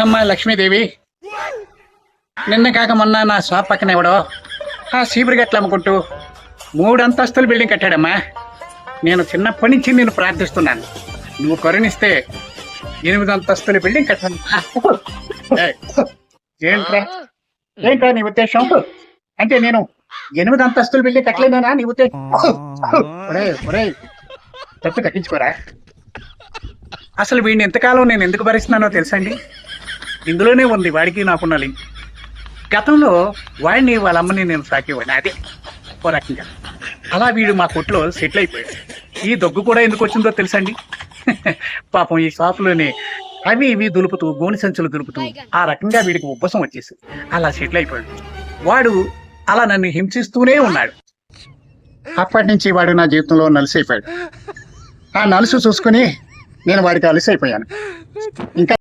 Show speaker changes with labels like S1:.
S1: అమ్మా లక్ష్మీదేవి, నిన్న కాక మొన్న నా షాప్ పక్కన ఎవడో ఆ సీపురు గట్లు అమ్ముకుంటూ 3 అంతస్తుల బిల్డింగ్ కట్టాడమ్మా. నేను చిన్నప్పటి నుంచి నేను ప్రార్థిస్తున్నాను, నువ్వు కరుణిస్తే 8 అంతస్తుల బిల్డింగ్ కట్టాను. ఏయ్, ఏంట్రా నీ ఉద్దేశం? అంటే నేను 8 అంతస్తుల బిల్డింగ్ కట్టలేనా నీ ఉద్దేశం? తప్పు కట్టించుకోరా. అసలు వీడిని ఎంతకాలం నేను ఎందుకు భరిస్తున్నానో తెలుసండి? ఇందులోనే ఉంది వాడికి నాకున్న లింక్. గతంలో వాడిని వాళ్ళ అమ్మని నేను సాకేవాడిని, అదే ఓ రకంగా. అలా వీడు మా కొట్లో సెటిల్ అయిపోయాడు. ఈ దగ్గు కూడా ఎందుకు వచ్చిందో తెలుసండి? పాపం ఈ షాపులోనే అవి ఇవి దులుపుతూ, గోని సంచులు దులుపుతూ ఆ రకంగా వీడికి ఉబ్బసం వచ్చేసి అలా సెటిల్ అయిపోయాడు. వాడు అలా నన్ను హింసిస్తూనే ఉన్నాడు. అప్పటి నుంచి వాడు నా జీవితంలో నలిసైపోయాడు. ఆ నలుసు చూసుకుని నేను వాడికి అలసైపోయాను. ఇంకా